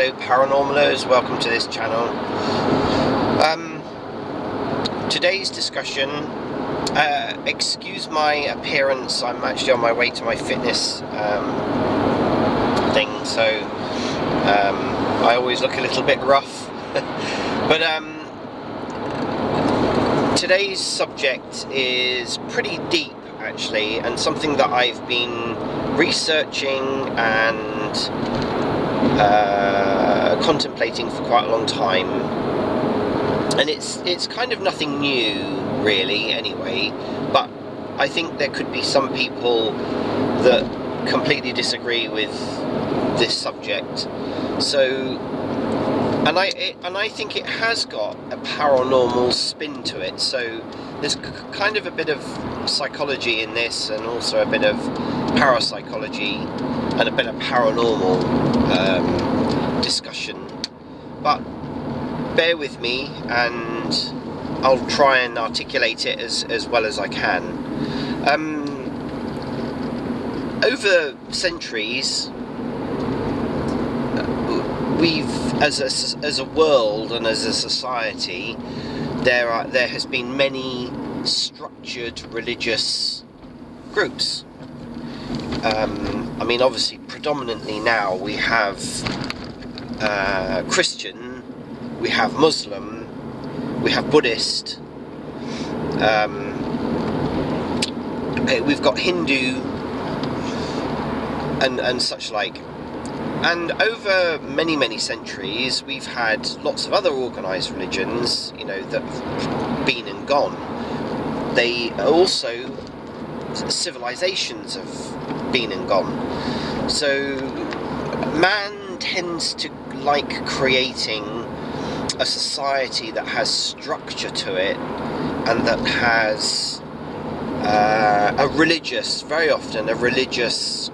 fellow paranormalers, welcome to this channel. Today's discussion, excuse my appearance, I'm actually on my way to my fitness thing, so I always look a little bit rough. But today's subject is pretty deep actually, and something that I've been researching and contemplating for quite a long time, and it's kind of nothing new really anyway, but I think there could be some people that completely disagree with this subject. So and I think it has got a paranormal spin to it, so there's kind of a bit of psychology in this, and also a bit of parapsychology and a bit of paranormal discussion. But bear with me and I'll try and articulate it as well as I can. Over centuries, we've, as a world and as a society, there has been many structured religious groups. I mean, obviously, predominantly now we have Christian, we have Muslim, we have Buddhist, we've got Hindu, and such like. And over many centuries, we've had lots of other organised religions, you know, that have been and gone. They also, civilizations have been and gone. So man tends to like creating a society that has structure to it, and that has very often a religious,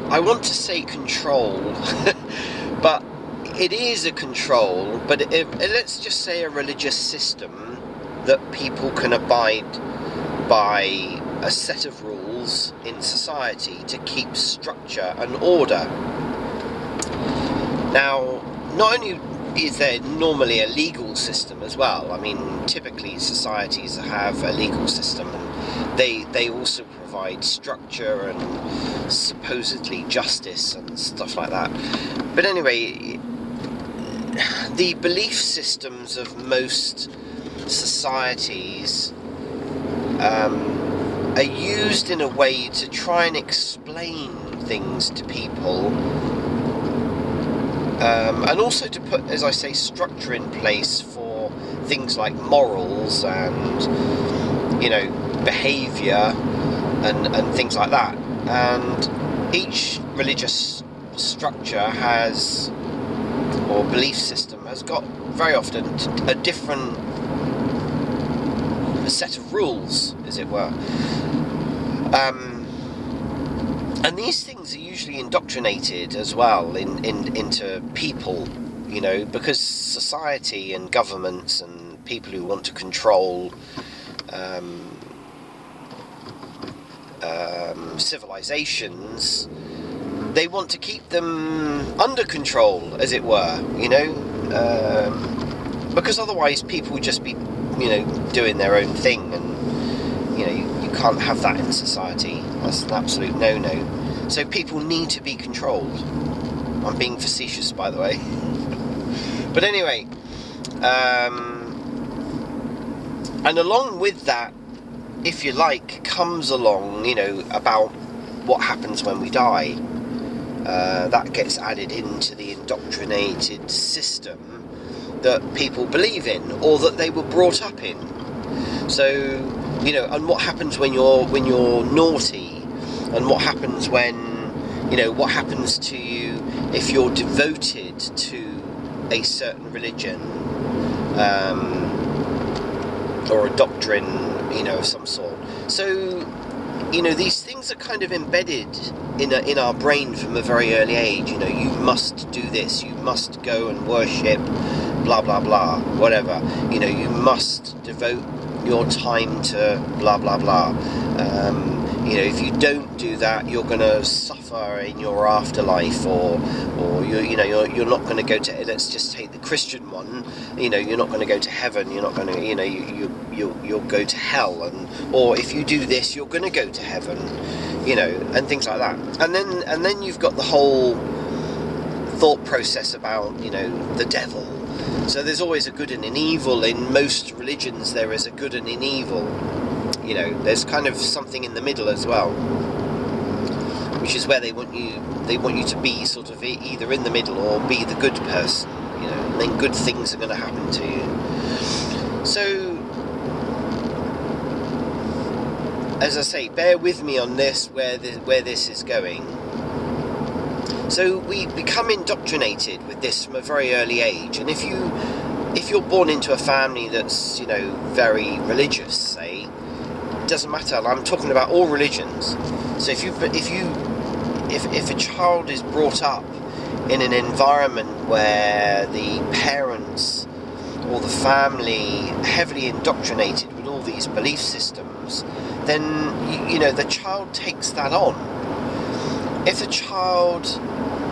I want to say control, but it is a control, but let's just say a religious system that people can abide by a set of rules in society to keep structure and order. Now, not only is there normally a legal system as well, I mean, typically societies have a legal system, and they also provide structure and supposedly justice and stuff like that. But anyway, the belief systems of most societies are used in a way to try and explain things to people, and also to put, as I say, structure in place for things like morals and, you know, behaviour and things like that. And each religious structure has, or belief system has got very often a different set of rules, as it were. And these things are usually indoctrinated as well into people, you know, because society and governments and people who want to control civilizations, they want to keep them under control, as it were, you know, because otherwise people would just be, you know, doing their own thing, and, you know, you can't have that in society. That's an absolute no-no. So people need to be controlled. I'm being facetious, by the way. But anyway, and along with that, if you like, comes along, you know, about what happens when we die. That gets added into the indoctrinated system that people believe in, or that they were brought up in. So, you know, and what happens when you're naughty, and what happens when, you know, what happens to you if you're devoted to a certain religion, or a doctrine, you know, of some sort. So, you know, these things are kind of embedded in our brain from a very early age. You know, you must do this, you must go and worship, blah blah blah, whatever. You know, you must devote your time to blah blah blah. if you don't do that, you're going to suffer in your afterlife, or you're not going to go to, let's just take the Christian one, you're not going to go to heaven, you're not going to, you'll go to hell, or if you do this, you're going to go to heaven, and things like that. And then you've got the whole thought process about, the devil. So there's always a good and an evil. In most religions, there is a good and an evil. There's kind of something in the middle as well, which is where they want you to be sort of either in the middle or be the good person, and then good things are going to happen to you. So, as I say, bear with me on this, where this is going. So we become indoctrinated with this from a very early age, and if you're born into a family that's very religious, say, it doesn't matter. I'm talking about all religions. So if a child is brought up in an environment where the parents or the family heavily indoctrinated with all these belief systems, then the child takes that on. If the child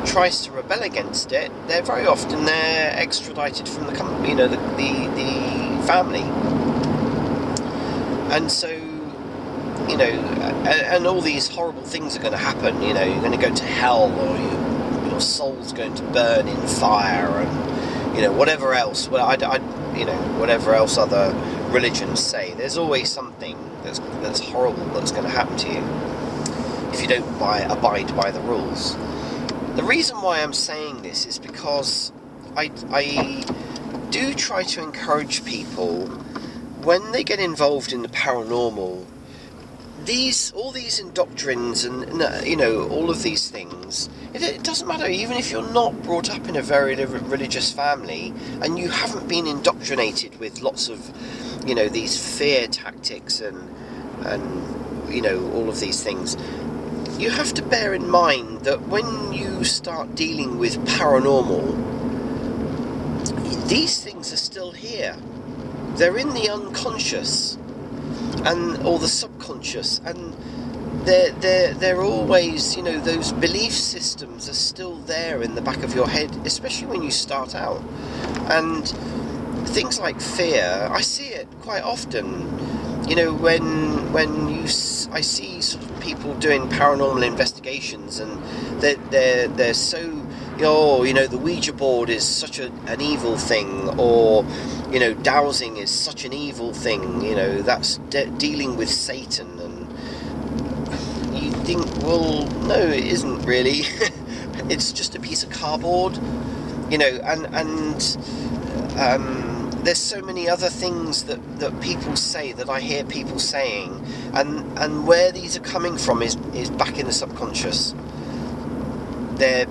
tries to rebel against it, they're extradited from the family, and so and all these horrible things are going to happen. You're going to go to hell, or your soul's going to burn in fire, and whatever else. Well, whatever else other religions say. There's always something that's horrible that's going to happen to you if you don't abide by the rules. The reason why I'm saying this is because I do try to encourage people, when they get involved in the paranormal, all these indoctrines and all of these things, it doesn't matter, even if you're not brought up in a very religious family and you haven't been indoctrinated with lots of these fear tactics and all of these things. You have to bear in mind that when you start dealing with paranormal, these things are still here. They're in the unconscious or the subconscious, and they're always, those belief systems are still there in the back of your head, especially when you start out. And things like fear, I see it quite often. I see sort of people doing paranormal investigations, and they're so, the Ouija board is such an evil thing, or dowsing is such an evil thing. That's dealing with Satan, and you think, well, no, it isn't really. It's just a piece of cardboard, there's so many other things that people say, that I hear people saying, and where these are coming from is back in the subconscious. They're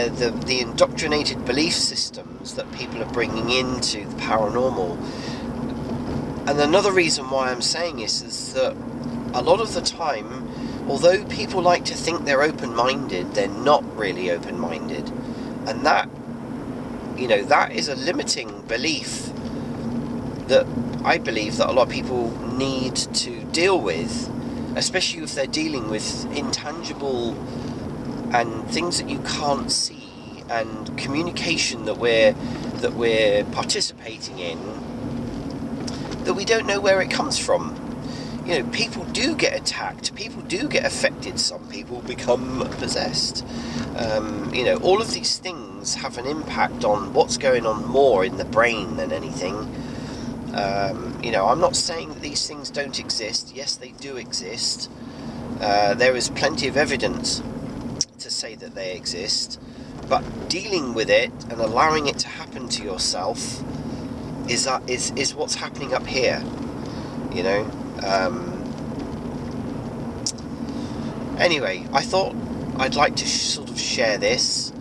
the indoctrinated belief systems that people are bringing into the paranormal. And another reason why I'm saying this is that a lot of the time, although people like to think they're open-minded, they're not really open-minded, and that is a limiting belief that I believe that a lot of people need to deal with, especially if they're dealing with intangible and things that you can't see, and communication that we're participating in that we don't know where it comes from. People do get attacked, people do get affected, some people become possessed. All of these things have an impact on what's going on more in the brain than anything. I'm not saying that these things don't exist. Yes, they do exist. There is plenty of evidence to say that they exist, but dealing with it and allowing it to happen to yourself is what's happening up here. Anyway, I thought I'd like to sort of share this.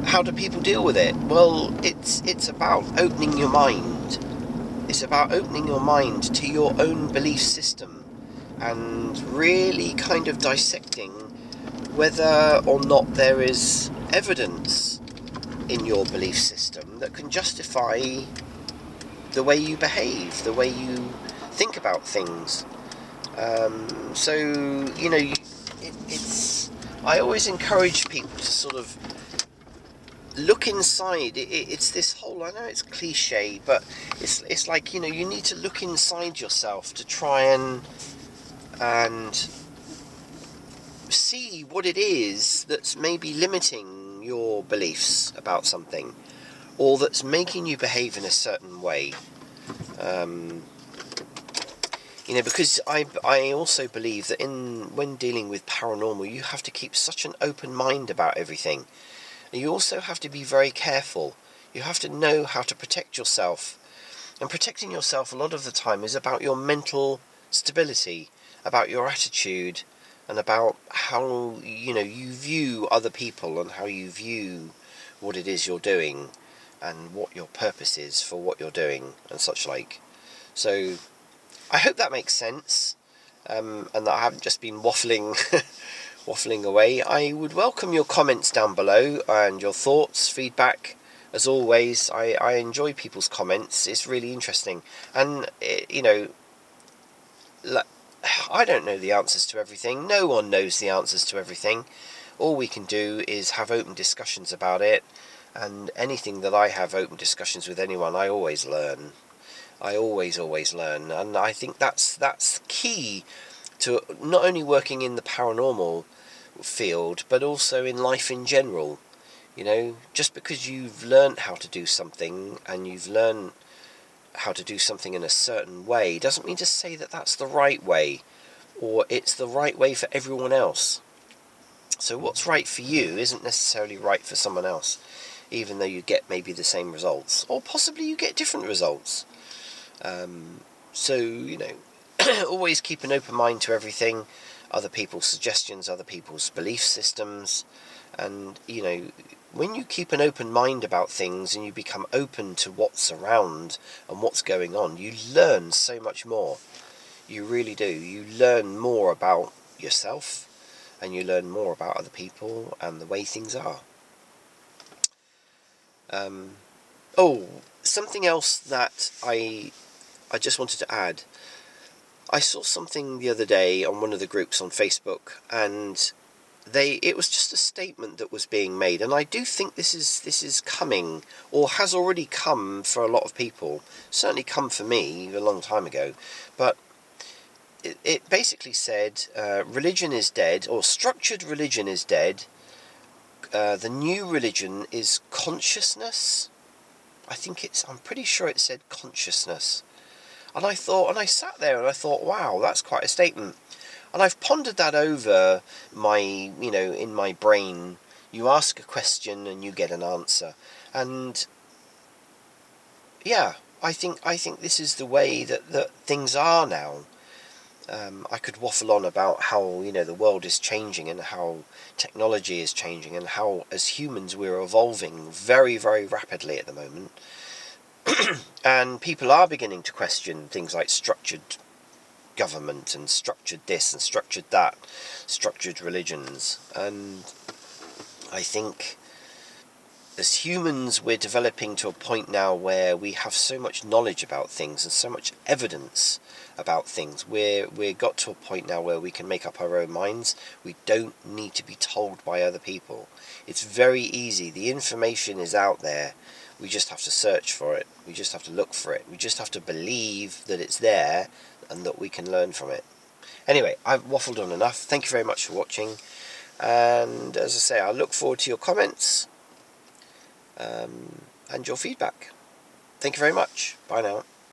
How do people deal with it? Well, it's about opening your mind. It's about opening your mind to your own belief system and really kind of dissecting whether or not there is evidence in your belief system that can justify the way you behave, the way you think about things. So, you know, it's. I always encourage people to sort of look inside. It's this whole. I know it's cliche, but it's like, you know, you need to look inside yourself to try and see what it is that's maybe limiting your beliefs about something, or that's making you behave in a certain way. You know, because I also believe that when dealing with paranormal, you have to keep such an open mind about everything. And you also have to be very careful. You have to know how to protect yourself. And protecting yourself a lot of the time is about your mental stability, about your attitude, and about how, you know, you view other people and how you view what it is you're doing and what your purpose is for what you're doing and such like. So I hope that makes sense, and that I haven't just been waffling waffling away. I would welcome your comments down below and your thoughts, feedback. As always, I enjoy people's comments. It's really interesting. And, you know, I don't know the answers to everything. No one knows the answers to everything. All we can do is have open discussions about it. And anything that I have open discussions with anyone, I always learn. I always learn. And I think that's key to not only working in the paranormal field, but also in life in general. You know, just because you've learned how to do something and you've learned how to do something in a certain way doesn't mean to say that that's the right way, or it's the right way for everyone else. So what's right for you isn't necessarily right for someone else, even though you get maybe the same results, or possibly you get different results. So, you know, always keep an open mind to everything, other people's suggestions, other people's belief systems, and, you know, when you keep an open mind about things and you become open to what's around and what's going on, you learn so much more. You really do. You learn more about yourself, and you learn more about other people and the way things are. Something else that I just wanted to add. I saw something the other day on one of the groups on Facebook, and it was just a statement that was being made, and I do think this is coming, or has already come for a lot of people. Certainly come for me a long time ago, but it basically said religion is dead, or structured religion is dead. The new religion is consciousness. I'm pretty sure it said consciousness. And I sat there and I thought, wow, that's quite a statement. And I've pondered that over in my brain. You ask a question and you get an answer. And yeah, I think this is the way that things are now. I could waffle on about how, you know, the world is changing and how technology is changing and how, as humans, we're evolving very, very rapidly at the moment. And people are beginning to question things like structured government and structured this and structured that, structured religions. And I think as humans we're developing to a point now where we have so much knowledge about things and so much evidence about things. We're got to a point now where we can make up our own minds. We don't need to be told by other people. It's very easy. The information is out there. We just have to search for it. We just have to look for it. We just have to believe that it's there and that we can learn from it. Anyway, I've waffled on enough. Thank you very much for watching. And as I say, I look forward to your comments and your feedback. Thank you very much. Bye now.